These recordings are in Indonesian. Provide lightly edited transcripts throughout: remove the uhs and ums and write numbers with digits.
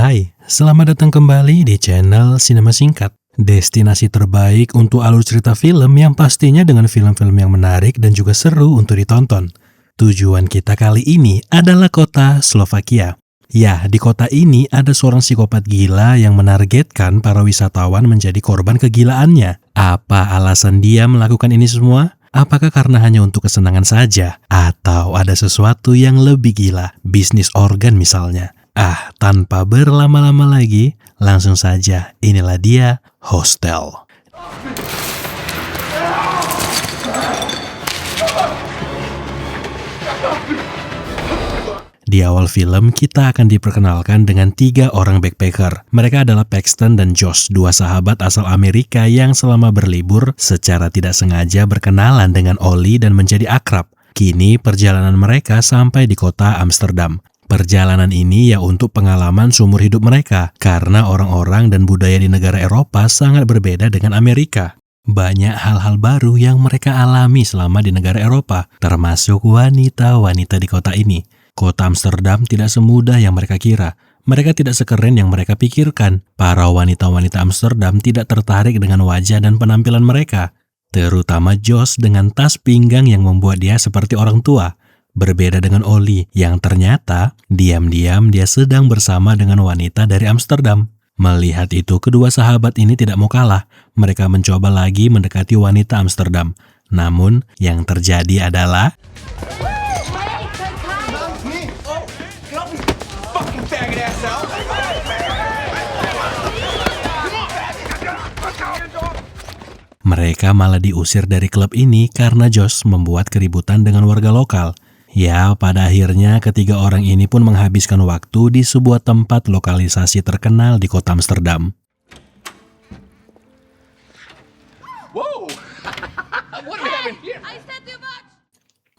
Hai, selamat datang kembali di channel Sinema Singkat. Destinasi terbaik untuk alur cerita film yang pastinya dengan film-film yang menarik dan juga seru untuk ditonton. Tujuan kita kali ini adalah kota Slovakia. Ya, di kota ini ada seorang psikopat gila yang menargetkan para wisatawan menjadi korban kegilaannya. Apa alasan dia melakukan ini semua? Apakah karena hanya untuk kesenangan saja? Atau ada sesuatu yang lebih gila, bisnis organ misalnya? Tanpa berlama-lama lagi, langsung saja inilah dia, Hostel. Di awal film, kita akan diperkenalkan dengan 3 orang backpacker. Mereka adalah Paxton dan Josh, 2 sahabat asal Amerika yang selama berlibur secara tidak sengaja berkenalan dengan Ollie dan menjadi akrab. Kini perjalanan mereka sampai di kota Amsterdam. Perjalanan ini ya untuk pengalaman seumur hidup mereka, karena orang-orang dan budaya di negara Eropa sangat berbeda dengan Amerika. Banyak hal-hal baru yang mereka alami selama di negara Eropa, termasuk wanita-wanita di kota ini. Kota Amsterdam tidak semudah yang mereka kira. Mereka tidak sekeren yang mereka pikirkan. Para wanita-wanita Amsterdam tidak tertarik dengan wajah dan penampilan mereka, terutama Josh dengan tas pinggang yang membuat dia seperti orang tua. Berbeda dengan Ollie, yang ternyata diam-diam dia sedang bersama dengan wanita dari Amsterdam. Melihat itu, kedua sahabat ini tidak mau kalah. Mereka mencoba lagi mendekati wanita Amsterdam. Namun, yang terjadi adalah... mereka malah diusir dari klub ini karena Josh membuat keributan dengan warga lokal. Ya, pada akhirnya ketiga orang ini pun menghabiskan waktu di sebuah tempat lokalisasi terkenal di kota Amsterdam.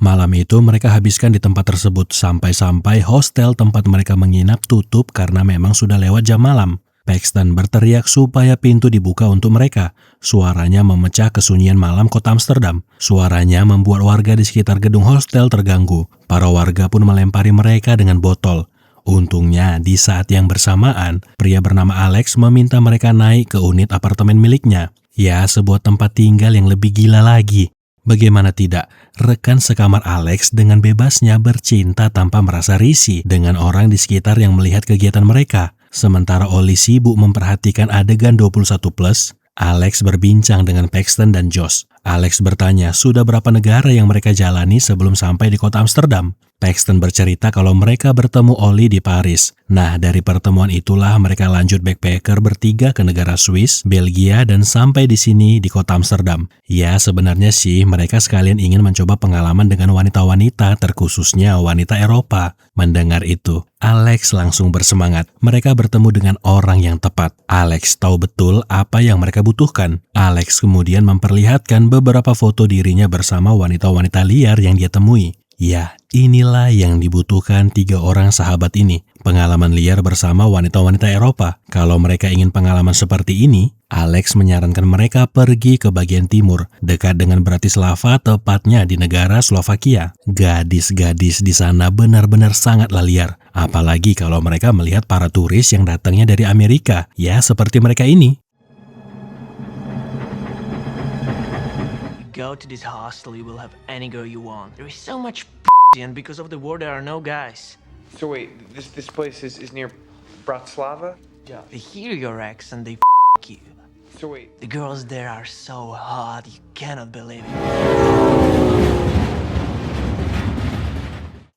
Malam itu mereka habiskan di tempat tersebut sampai-sampai hostel tempat mereka menginap tutup karena memang sudah lewat jam malam. Paxton berteriak supaya pintu dibuka untuk mereka. Suaranya memecah kesunyian malam kota Amsterdam. Suaranya membuat warga di sekitar gedung hostel terganggu. Para warga pun melempari mereka dengan botol. Untungnya, di saat yang bersamaan, pria bernama Alex meminta mereka naik ke unit apartemen miliknya. Ya, sebuah tempat tinggal yang lebih gila lagi. Bagaimana tidak, rekan sekamar Alex dengan bebasnya bercinta tanpa merasa risih dengan orang di sekitar yang melihat kegiatan mereka. Sementara Ollie sibuk memperhatikan adegan 21+, Alex berbincang dengan Paxton dan Josh. Alex bertanya sudah berapa negara yang mereka jalani sebelum sampai di kota Amsterdam. Paxton bercerita kalau mereka bertemu Ollie di Paris. Nah, dari pertemuan itulah mereka lanjut backpacker bertiga ke negara Swiss, Belgia, dan sampai di sini di kota Amsterdam. Ya, sebenarnya sih mereka sekalian ingin mencoba pengalaman dengan wanita-wanita, terkhususnya wanita Eropa. Mendengar itu, Alex langsung bersemangat. Mereka bertemu dengan orang yang tepat. Alex tahu betul apa yang mereka butuhkan. Alex kemudian memperlihatkan beberapa foto dirinya bersama wanita-wanita liar yang dia temui. Ya, inilah yang dibutuhkan 3 orang sahabat ini. Pengalaman liar bersama wanita-wanita Eropa. Kalau mereka ingin pengalaman seperti ini, Alex menyarankan mereka pergi ke bagian timur, dekat dengan Bratislava, tepatnya di negara Slovakia. Gadis-gadis di sana benar-benar sangatlah liar. Apalagi kalau mereka melihat para turis yang datangnya dari Amerika. Ya, seperti mereka ini. Go to this hostel, you will have any girl you want. There is so much and because of the war there are no guys. So wait, this place is near Bratislava? Yeah. They hear your accent, they you. So wait, The girls there are so hot, you cannot believe it.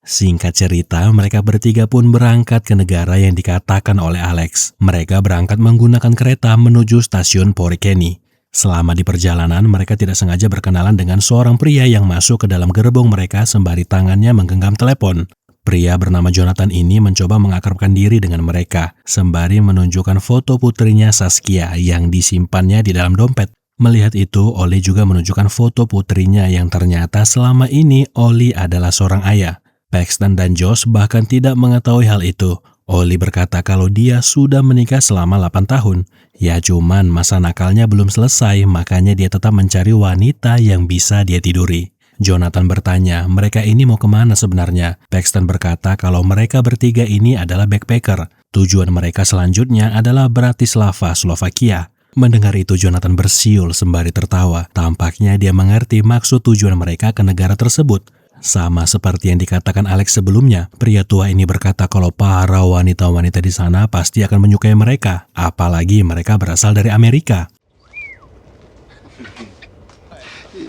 Singkat cerita, mereka bertiga pun berangkat ke negara yang dikatakan oleh Alex. Mereka berangkat menggunakan kereta menuju stasiun Porikeni. Selama di perjalanan, mereka tidak sengaja berkenalan dengan seorang pria yang masuk ke dalam gerbong mereka sembari tangannya menggenggam telepon. Pria bernama Jonathan ini mencoba mengakrabkan diri dengan mereka, sembari menunjukkan foto putrinya Saskia yang disimpannya di dalam dompet. Melihat itu, Ollie juga menunjukkan foto putrinya yang ternyata selama ini Ollie adalah seorang ayah. Paxton dan Josh bahkan tidak mengetahui hal itu. Ollie berkata kalau dia sudah menikah selama 8 tahun. Ya cuman masa nakalnya belum selesai, makanya dia tetap mencari wanita yang bisa dia tiduri. Jonathan bertanya, mereka ini mau kemana sebenarnya? Paxton berkata kalau mereka bertiga ini adalah backpacker. Tujuan mereka selanjutnya adalah Bratislava, Slovakia. Mendengar itu, Jonathan bersiul sembari tertawa. Tampaknya dia mengerti maksud tujuan mereka ke negara tersebut. Sama seperti yang dikatakan Alex sebelumnya, pria tua ini berkata kalau para wanita-wanita di sana pasti akan menyukai mereka, apalagi mereka berasal dari Amerika.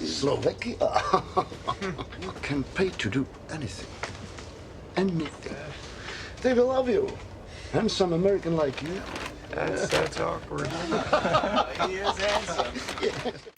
Slovakia. You can pay to do anything. Anything. They will love you. Handsome American like you. That's awkward. He is handsome.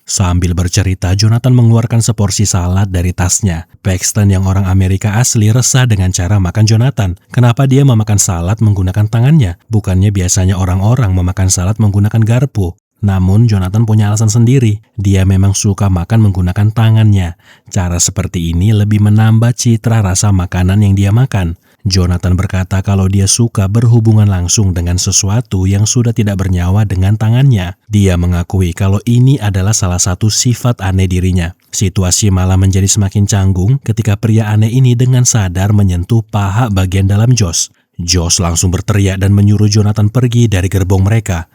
Sambil bercerita, Jonathan mengeluarkan seporsi salad dari tasnya. Paxton yang orang Amerika asli resah dengan cara makan Jonathan. Kenapa dia memakan salad menggunakan tangannya? Bukannya biasanya orang-orang memakan salad menggunakan garpu. Namun Jonathan punya alasan sendiri. Dia memang suka makan menggunakan tangannya. Cara seperti ini lebih menambah citra rasa makanan yang dia makan. Jonathan berkata kalau dia suka berhubungan langsung dengan sesuatu yang sudah tidak bernyawa dengan tangannya. Dia mengakui kalau ini adalah salah satu sifat aneh dirinya. Situasi malah menjadi semakin canggung ketika pria aneh ini dengan sadar menyentuh paha bagian dalam Josh. Josh langsung berteriak dan menyuruh Jonathan pergi dari gerbong mereka.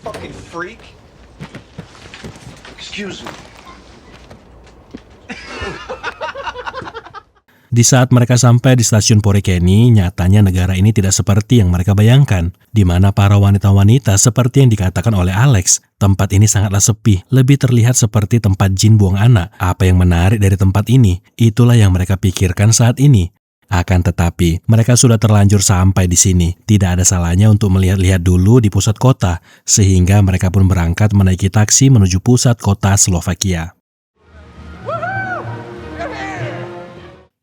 Fucking freak. Excuse me. Di saat mereka sampai di stasiun Porikeni, nyatanya negara ini tidak seperti yang mereka bayangkan, di mana para wanita-wanita seperti yang dikatakan oleh Alex. Tempat ini sangatlah sepi, lebih terlihat seperti tempat jin buang anak. Apa yang menarik dari tempat ini? Itulah yang mereka pikirkan saat ini. Akan tetapi, mereka sudah terlanjur sampai di sini. Tidak ada salahnya untuk melihat-lihat dulu di pusat kota, sehingga mereka pun berangkat menaiki taksi menuju pusat kota Slovakia.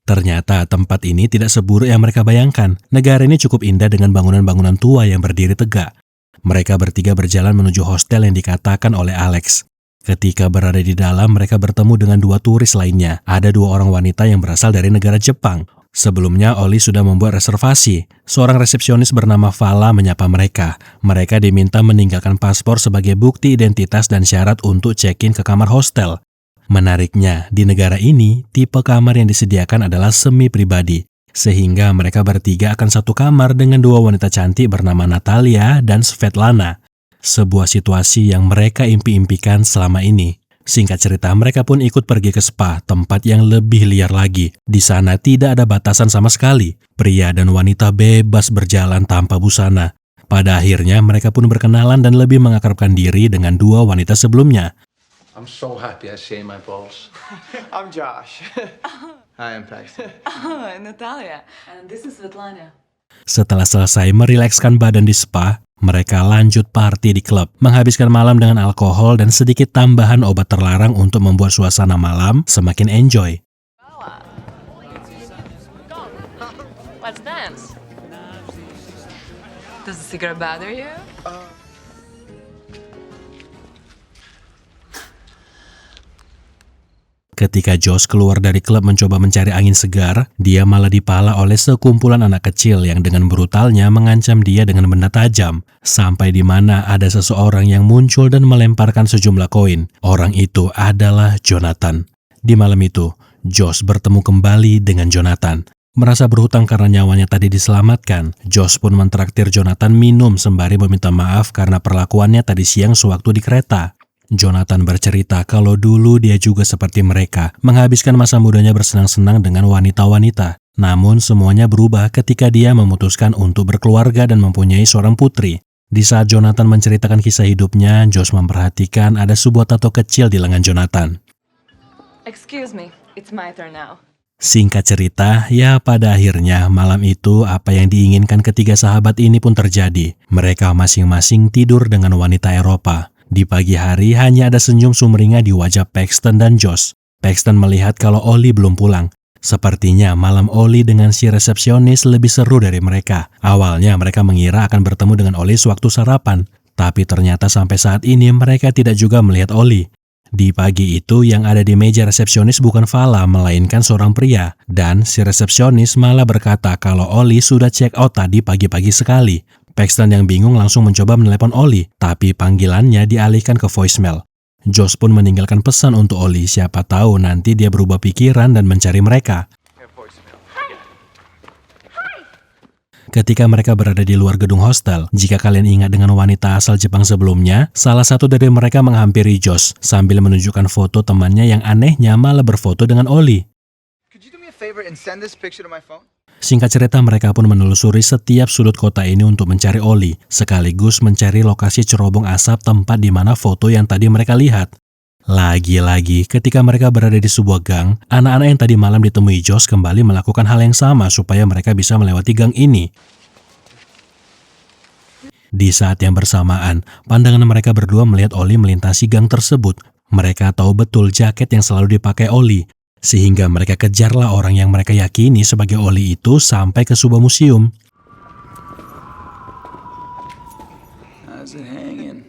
Ternyata tempat ini tidak seburuk yang mereka bayangkan. Negara ini cukup indah dengan bangunan-bangunan tua yang berdiri tegak. Mereka bertiga berjalan menuju hostel yang dikatakan oleh Alex. Ketika berada di dalam, mereka bertemu dengan dua turis lainnya. Ada dua orang wanita yang berasal dari negara Jepang. Sebelumnya, Oli sudah membuat reservasi. Seorang resepsionis bernama Vala menyapa mereka. Mereka diminta meninggalkan paspor sebagai bukti identitas dan syarat untuk check-in ke kamar hostel. Menariknya, di negara ini, tipe kamar yang disediakan adalah semi pribadi, sehingga mereka bertiga akan satu kamar dengan dua wanita cantik bernama Natalia dan Svetlana. Sebuah situasi yang mereka impi-impikan selama ini. Singkat cerita, mereka pun ikut pergi ke spa, tempat yang lebih liar lagi. Di sana tidak ada batasan sama sekali. Pria dan wanita bebas berjalan tanpa busana. Pada akhirnya, mereka pun berkenalan dan lebih mengakrabkan diri dengan dua wanita sebelumnya. I'm so happy I shaved my balls. I'm Josh. Hi, I'm Paxton. Oh, Natalia. And this is Svetlana. Setelah selesai merilekskan badan di spa, mereka lanjut party di klub, menghabiskan malam dengan alkohol dan sedikit tambahan obat terlarang untuk membuat suasana malam semakin enjoy. Let's dance. Does the cigarette bother you? Ketika Josh keluar dari klub mencoba mencari angin segar, dia malah dipala oleh sekumpulan anak kecil yang dengan brutalnya mengancam dia dengan benda tajam. Sampai di mana ada seseorang yang muncul dan melemparkan sejumlah koin. Orang itu adalah Jonathan. Di malam itu, Josh bertemu kembali dengan Jonathan. Merasa berhutang karena nyawanya tadi diselamatkan, Josh pun mentraktir Jonathan minum sembari meminta maaf karena perlakuannya tadi siang sewaktu di kereta. Jonathan bercerita kalau dulu dia juga seperti mereka, menghabiskan masa mudanya bersenang-senang dengan wanita-wanita. Namun semuanya berubah ketika dia memutuskan untuk berkeluarga dan mempunyai seorang putri. Di saat Jonathan menceritakan kisah hidupnya, Josh memperhatikan ada sebuah tato kecil di lengan Jonathan. Excuse me, it's my turn now. Singkat cerita, ya pada akhirnya malam itu apa yang diinginkan ketiga sahabat ini pun terjadi. Mereka masing-masing tidur dengan wanita Eropa. Di pagi hari hanya ada senyum sumringah di wajah Paxton dan Josh. Paxton melihat kalau Oli belum pulang. Sepertinya malam Oli dengan si resepsionis lebih seru dari mereka. Awalnya mereka mengira akan bertemu dengan Oli sewaktu sarapan. Tapi ternyata sampai saat ini mereka tidak juga melihat Oli. Di pagi itu yang ada di meja resepsionis bukan Vala melainkan seorang pria. Dan si resepsionis malah berkata kalau Oli sudah check out tadi pagi-pagi sekali. Paxton yang bingung langsung mencoba menelepon Oli, tapi panggilannya dialihkan ke voicemail. Josh pun meninggalkan pesan untuk Oli, siapa tahu nanti dia berubah pikiran dan mencari mereka. Ketika mereka berada di luar gedung hostel, jika kalian ingat dengan wanita asal Jepang sebelumnya, salah satu dari mereka menghampiri Josh sambil menunjukkan foto temannya yang anehnya malah berfoto dengan Oli. Could you do me a favor and send this picture to my phone? Singkat cerita, mereka pun menelusuri setiap sudut kota ini untuk mencari Oli, sekaligus mencari lokasi cerobong asap tempat di mana foto yang tadi mereka lihat. Lagi-lagi, ketika mereka berada di sebuah gang, anak-anak yang tadi malam ditemui Josh kembali melakukan hal yang sama supaya mereka bisa melewati gang ini. Di saat yang bersamaan, pandangan mereka berdua melihat Oli melintasi gang tersebut. Mereka tahu betul jaket yang selalu dipakai Oli, sehingga mereka kejarlah orang yang mereka yakini sebagai Oli itu sampai ke sebuah museum. How's it hanging?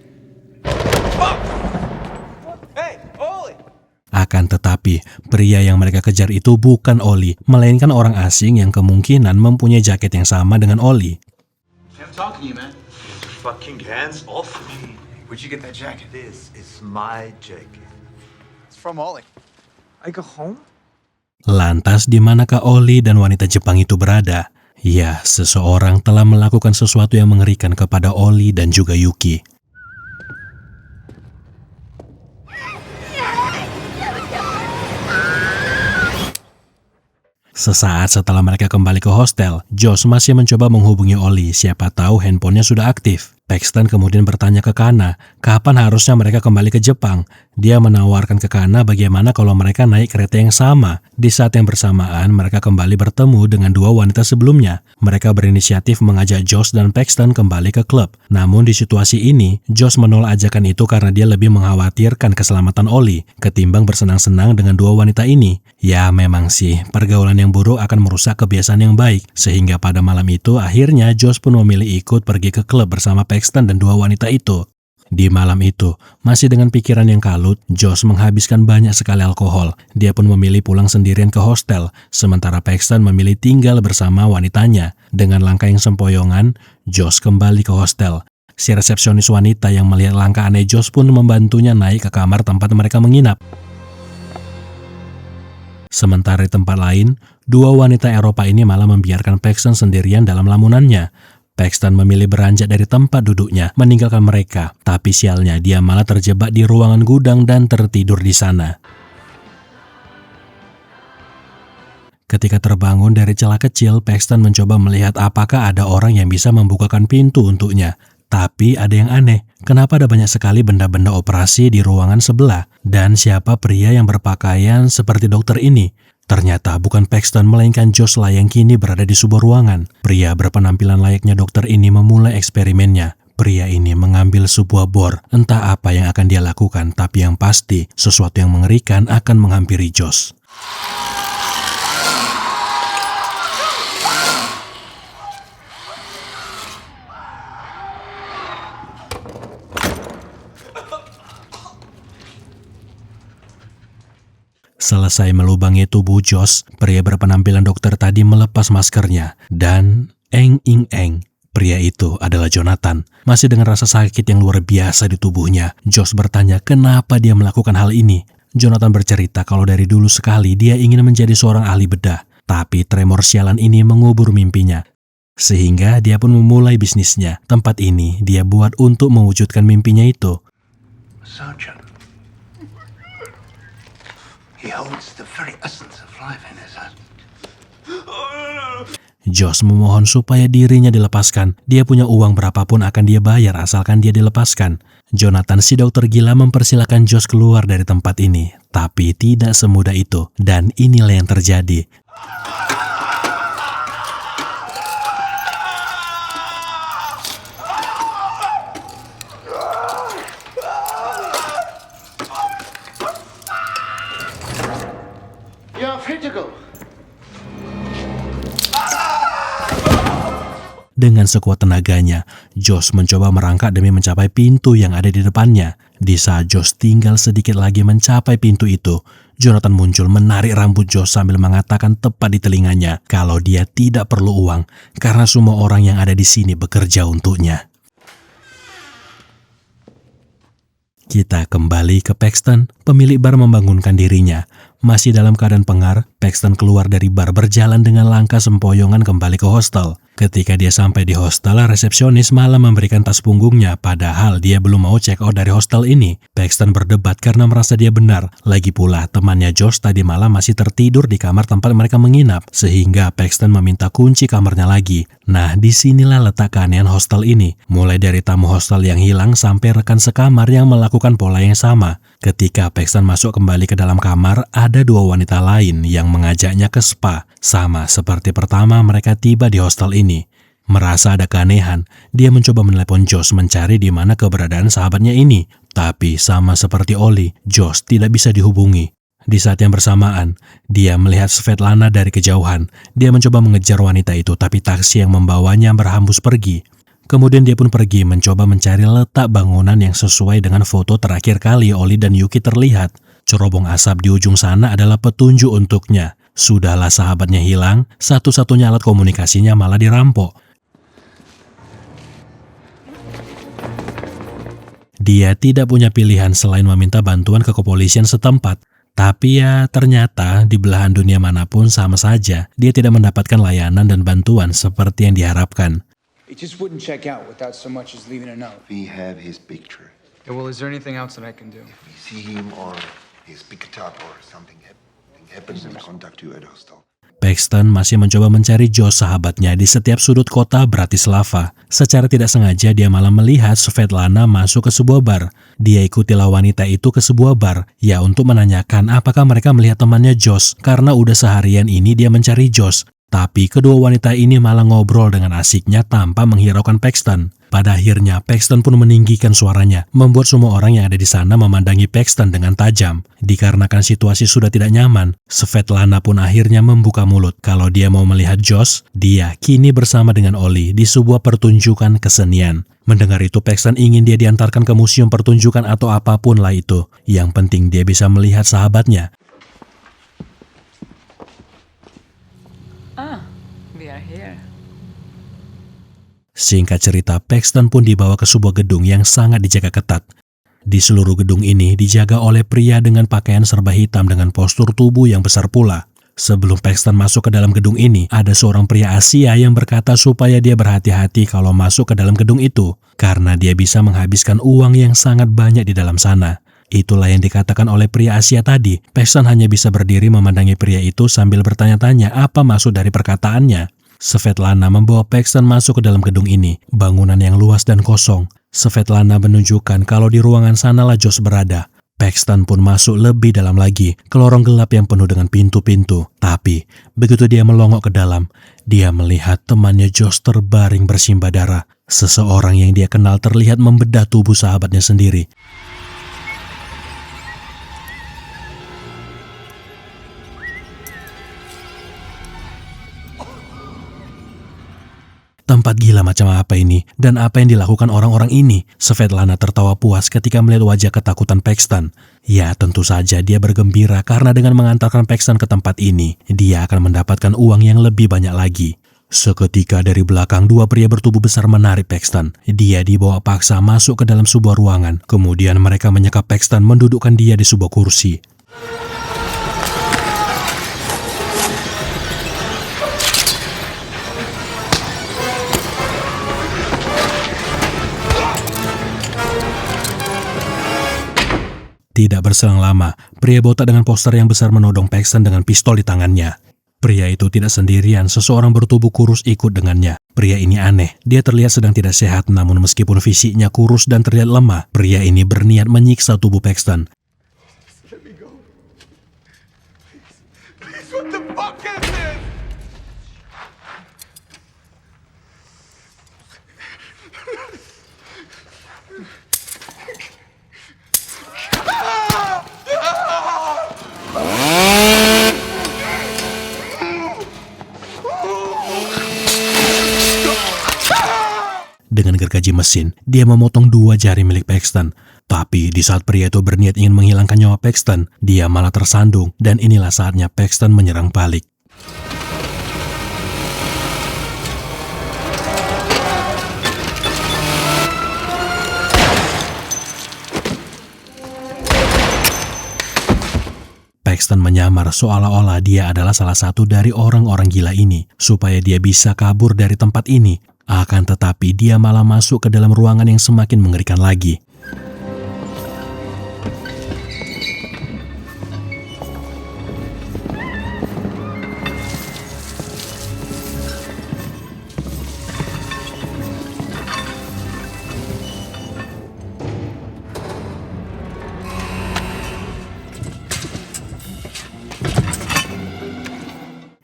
Akan tetapi, pria yang mereka kejar itu bukan Oli, melainkan orang asing yang kemungkinan mempunyai jaket yang sama dengan Oli. I'm talking to you, man. Get your fucking hands off me. Where'd you get that jacket? This is my jacket. It's from Ollie. I go home? Lantas di manakah Oli dan wanita Jepang itu berada? Ya, seseorang telah melakukan sesuatu yang mengerikan kepada Oli dan juga Yuki. Sesaat setelah mereka kembali ke hostel, Josh masih mencoba menghubungi Oli, siapa tahu handphonenya sudah aktif. Paxton kemudian bertanya ke Kana, kapan harusnya mereka kembali ke Jepang? Dia menawarkan ke Kana bagaimana kalau mereka naik kereta yang sama. Di saat yang bersamaan, mereka kembali bertemu dengan dua wanita sebelumnya. Mereka berinisiatif mengajak Josh dan Paxton kembali ke klub. Namun di situasi ini, Josh menolak ajakan itu karena dia lebih mengkhawatirkan keselamatan Oli ketimbang bersenang-senang dengan dua wanita ini. Ya memang sih, pergaulan yang buruk akan merusak kebiasaan yang baik. Sehingga pada malam itu, akhirnya Josh pun memilih ikut pergi ke klub bersama Paxton dan dua wanita itu. Di malam itu, masih dengan pikiran yang kalut, Josh menghabiskan banyak sekali alkohol. Dia pun memilih pulang sendirian ke hostel, sementara Paxton memilih tinggal bersama wanitanya. Dengan langkah yang sempoyongan, Josh kembali ke hostel. Si resepsionis wanita yang melihat langkah aneh Josh pun membantunya naik ke kamar tempat mereka menginap. Sementara di tempat lain, dua wanita Eropa ini malah membiarkan Paxton sendirian dalam lamunannya. Paxton memilih beranjak dari tempat duduknya, meninggalkan mereka. Tapi sialnya, dia malah terjebak di ruangan gudang dan tertidur di sana. Ketika terbangun dari celah kecil, Paxton mencoba melihat apakah ada orang yang bisa membukakan pintu untuknya. Tapi ada yang aneh, kenapa ada banyak sekali benda-benda operasi di ruangan sebelah? Dan siapa pria yang berpakaian seperti dokter ini? Ternyata bukan Paxton melainkan Josh lah yang kini berada di sebuah ruangan. Pria berpenampilan layaknya dokter ini memulai eksperimennya. Pria ini mengambil sebuah bor. Entah apa yang akan dia lakukan, tapi yang pasti sesuatu yang mengerikan akan menghampiri Josh. Selesai melubangi tubuh Josh, pria berpenampilan dokter tadi melepas maskernya. Dan eng-ing-eng, pria itu adalah Jonathan. Masih dengan rasa sakit yang luar biasa di tubuhnya, Josh bertanya kenapa dia melakukan hal ini. Jonathan bercerita kalau dari dulu sekali dia ingin menjadi seorang ahli bedah. Tapi tremor sialan ini mengubur mimpinya. Sehingga dia pun memulai bisnisnya. Tempat ini dia buat untuk mewujudkan mimpinya itu. Sergeant. He holds the very essence of life in his hand. Josh memohon supaya dirinya dilepaskan. Dia punya uang berapapun akan dia bayar asalkan dia dilepaskan. Jonathan si dokter gila mempersilahkan Josh keluar dari tempat ini. Tapi tidak semudah itu. Dan inilah yang terjadi. You're free to go. Dengan sekuat tenaganya, Josh mencoba merangkak demi mencapai pintu yang ada di depannya. Di saat Josh tinggal sedikit lagi mencapai pintu itu, Jonathan muncul menarik rambut Josh sambil mengatakan tepat di telinganya kalau dia tidak perlu uang karena semua orang yang ada di sini bekerja untuknya. Kita kembali ke Paxton. Pemilik bar membangunkan dirinya. Masih dalam keadaan pengar, Paxton keluar dari bar berjalan dengan langkah sempoyongan kembali ke hostel. Ketika dia sampai di hostel, resepsionis malah memberikan tas punggungnya, padahal dia belum mau check out dari hostel ini. Paxton berdebat karena merasa dia benar. Lagi pula, temannya Josh tadi malam masih tertidur di kamar tempat mereka menginap, sehingga Paxton meminta kunci kamarnya lagi. Nah, disinilah letak keanehan hostel ini. Mulai dari tamu hostel yang hilang sampai rekan sekamar yang melakukan pola yang sama. Ketika Paxton masuk kembali ke dalam kamar, ada dua wanita lain yang mengajaknya ke spa. Sama seperti pertama mereka tiba di hostel ini. Merasa ada keanehan, dia mencoba menelepon Josh mencari di mana keberadaan sahabatnya ini. Tapi sama seperti Oli, Josh tidak bisa dihubungi. Di saat yang bersamaan, dia melihat Svetlana dari kejauhan. Dia mencoba mengejar wanita itu, tapi taksi yang membawanya berhambus pergi. Kemudian dia pun pergi mencoba mencari letak bangunan yang sesuai dengan foto terakhir kali Oli dan Yuki terlihat. Cerobong asap di ujung sana adalah petunjuk untuknya. Sudahlah sahabatnya hilang, satu-satunya alat komunikasinya malah dirampok. Dia tidak punya pilihan selain meminta bantuan ke kepolisian setempat. Tapi ya ternyata di belahan dunia manapun sama saja, dia tidak mendapatkan layanan dan bantuan seperti yang diharapkan. He just wouldn't check out without so much as leaving a note. We have his picture. Yeah, well, is there anything else that I can do? We see him or he's picked up or something happens, we'll contact you at hostel. Paxton masih mencoba mencari Josh sahabatnya di setiap sudut kota Bratislava. Secara tidak sengaja dia malah melihat Svetlana masuk ke sebuah bar. Dia ikutilah wanita itu ke sebuah bar, ya untuk menanyakan apakah mereka melihat temannya Josh, karena udah seharian ini dia mencari Josh. Tapi kedua wanita ini malah ngobrol dengan asiknya tanpa menghiraukan Paxton. Pada akhirnya, Paxton pun meninggikan suaranya, membuat semua orang yang ada di sana memandangi Paxton dengan tajam. Dikarenakan situasi sudah tidak nyaman, Svetlana pun akhirnya membuka mulut. Kalau dia mau melihat Josh, dia kini bersama dengan Oli di sebuah pertunjukan kesenian. Mendengar itu, Paxton ingin dia diantarkan ke museum pertunjukan atau apapun lah itu. Yang penting dia bisa melihat sahabatnya. We are here. Singkat cerita, Paxton pun dibawa ke sebuah gedung yang sangat dijaga ketat. Di seluruh gedung ini dijaga oleh pria dengan pakaian serba hitam dengan postur tubuh yang besar pula. Sebelum Paxton masuk ke dalam gedung ini, ada seorang pria Asia yang berkata supaya dia berhati-hati kalau masuk ke dalam gedung itu, karena dia bisa menghabiskan uang yang sangat banyak di dalam sana. Itulah yang dikatakan oleh pria Asia tadi. Paxton hanya bisa berdiri memandangi pria itu sambil bertanya-tanya apa maksud dari perkataannya. Svetlana membawa Paxton masuk ke dalam gedung ini, bangunan yang luas dan kosong. Svetlana menunjukkan kalau di ruangan sanalah Josh berada. Paxton pun masuk lebih dalam lagi, ke lorong gelap yang penuh dengan pintu-pintu. Tapi, begitu dia melongok ke dalam, dia melihat temannya Josh terbaring bersimbah darah. Seseorang yang dia kenal terlihat membedah tubuh sahabatnya sendiri. Tempat gila macam apa ini? Dan apa yang dilakukan orang-orang ini? Svetlana tertawa puas ketika melihat wajah ketakutan Paxton. Ya, tentu saja dia bergembira karena dengan mengantarkan Paxton ke tempat ini, dia akan mendapatkan uang yang lebih banyak lagi. Seketika dari belakang, dua pria bertubuh besar menarik Paxton. Dia dibawa paksa masuk ke dalam sebuah ruangan. Kemudian mereka menyekap Paxton, mendudukkan dia di sebuah kursi. Tidak berselang lama, pria botak dengan poster yang besar menodong Paxton dengan pistol di tangannya. Pria itu tidak sendirian, seseorang bertubuh kurus ikut dengannya. Pria ini aneh, dia terlihat sedang tidak sehat, namun meskipun fisiknya kurus dan terlihat lemah, pria ini berniat menyiksa tubuh Paxton. Let me go. Please, what the fuck is this? Dengan gergaji mesin, dia memotong dua jari milik Paxton. Tapi di saat pria itu berniat ingin menghilangkan nyawa Paxton, dia malah tersandung dan inilah saatnya Paxton menyerang balik. Paxton menyamar seolah-olah dia adalah salah satu dari orang-orang gila ini, supaya dia bisa kabur dari tempat ini. Akan tetapi dia malah masuk ke dalam ruangan yang semakin mengerikan lagi.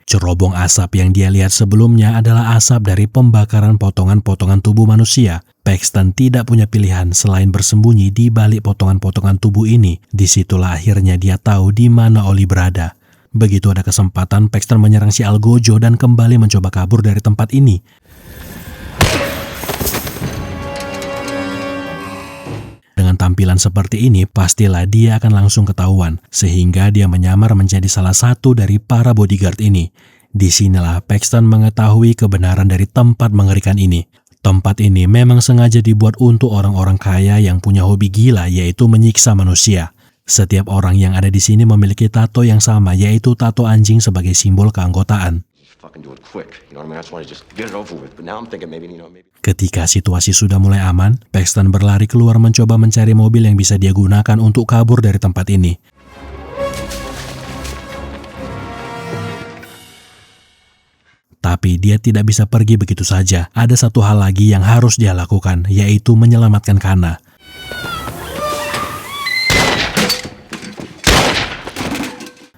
Cerobong asap yang dia lihat sebelumnya adalah asap dari pembakaran potongan-potongan tubuh manusia. Paxton tidak punya pilihan selain bersembunyi di balik potongan-potongan tubuh ini. Disitulah akhirnya dia tahu di mana Oli berada. Begitu ada kesempatan, Paxton menyerang si Algojo dan kembali mencoba kabur dari tempat ini. Dengan tampilan seperti ini, pastilah dia akan langsung ketahuan, sehingga dia menyamar menjadi salah satu dari para bodyguard ini. Disinilah Paxton mengetahui kebenaran dari tempat mengerikan ini. Tempat ini memang sengaja dibuat untuk orang-orang kaya yang punya hobi gila, yaitu menyiksa manusia. Setiap orang yang ada di sini memiliki tato yang sama, yaitu tato anjing sebagai simbol keanggotaan. Ketika situasi sudah mulai aman, Paxton berlari keluar mencoba mencari mobil yang bisa dia gunakan untuk kabur dari tempat ini. Tapi dia tidak bisa pergi begitu saja. Ada satu hal lagi yang harus dia lakukan, yaitu menyelamatkan Kana.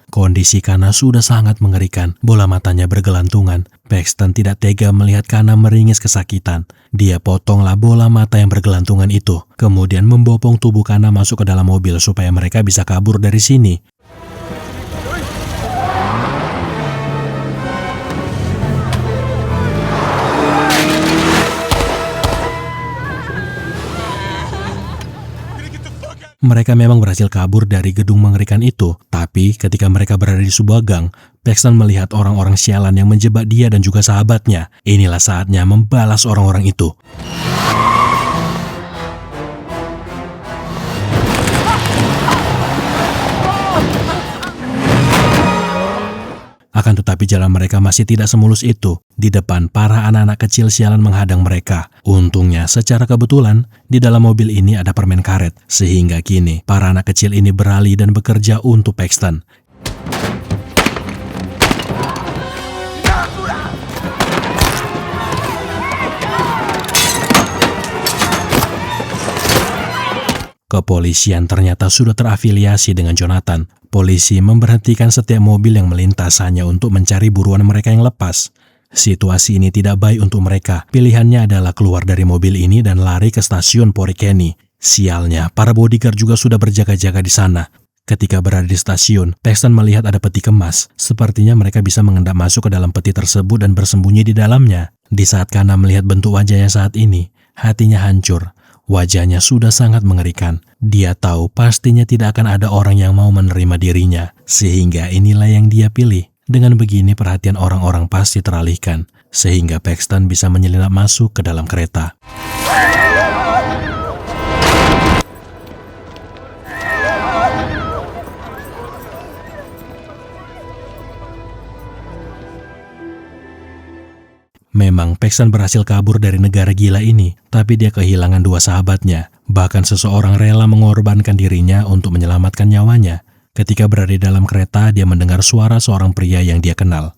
Kondisi Kana sudah sangat mengerikan, bola matanya bergelantungan. Paxton tidak tega melihat Kana meringis kesakitan. Dia potonglah bola mata yang bergelantungan itu, kemudian membopong tubuh Kana masuk ke dalam mobil supaya mereka bisa kabur dari sini. Mereka memang berhasil kabur dari gedung mengerikan itu, tapi ketika mereka berada di sebuah gang, Paxton melihat orang-orang sialan yang menjebak dia dan juga sahabatnya. Inilah saatnya membalas orang-orang itu. Akan tetapi jalan mereka masih tidak semulus itu. Di depan, para anak-anak kecil sialan menghadang mereka. Untungnya, secara kebetulan, di dalam mobil ini ada permen karet. Sehingga kini, para anak kecil ini beralih dan bekerja untuk Paxton. Kepolisian ternyata sudah terafiliasi dengan Jonathan. Polisi memberhentikan setiap mobil yang melintas hanya untuk mencari buruan mereka yang lepas. Situasi ini tidak baik untuk mereka. Pilihannya adalah keluar dari mobil ini dan lari ke stasiun Porikeni. Sialnya, para bodyguard juga sudah berjaga-jaga di sana. Ketika berada di stasiun, Paxton melihat ada peti kemas. Sepertinya mereka bisa mengendap masuk ke dalam peti tersebut dan bersembunyi di dalamnya. Di saat Kana melihat bentuk wajahnya saat ini, hatinya hancur. Wajahnya sudah sangat mengerikan. Dia tahu pastinya tidak akan ada orang yang mau menerima dirinya. Sehingga inilah yang dia pilih. Dengan begini perhatian orang-orang pasti teralihkan. Sehingga Paxton bisa menyelinap masuk ke dalam kereta. Memang Paxton berhasil kabur dari negara gila ini, tapi dia kehilangan dua sahabatnya. Bahkan seseorang rela mengorbankan dirinya untuk menyelamatkan nyawanya. Ketika berada di dalam kereta, dia mendengar suara seorang pria yang dia kenal.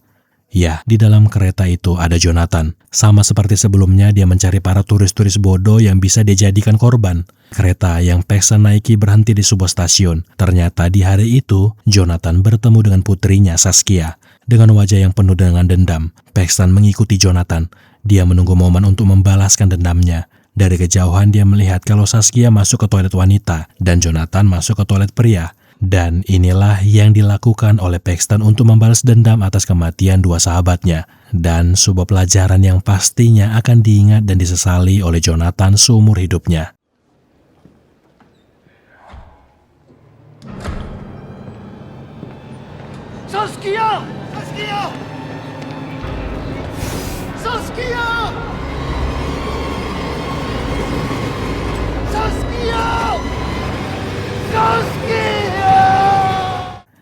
Ya, di dalam kereta itu ada Jonathan. Sama seperti sebelumnya, dia mencari para turis-turis bodoh yang bisa dijadikan korban. Kereta yang Paxton naiki berhenti di sebuah stasiun. Ternyata di hari itu, Jonathan bertemu dengan putrinya Saskia. Dengan wajah yang penuh dengan dendam, Paxton mengikuti Jonathan. Dia menunggu momen untuk membalaskan dendamnya. Dari kejauhan dia melihat kalau Saskia masuk ke toilet wanita dan Jonathan masuk ke toilet pria. Dan inilah yang dilakukan oleh Paxton untuk membalas dendam atas kematian dua sahabatnya. Dan sebuah pelajaran yang pastinya akan diingat dan disesali oleh Jonathan seumur hidupnya. Saskia! Saskia! Saskia! Saskia! Saskia!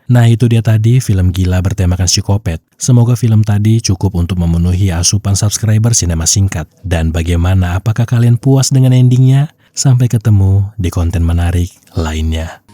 Nah itu dia tadi film gila bertemakan psikopat. Semoga film tadi cukup untuk memenuhi asupan subscriber Sinema Singkat. Dan bagaimana, apakah kalian puas dengan endingnya? Sampai ketemu di konten menarik lainnya.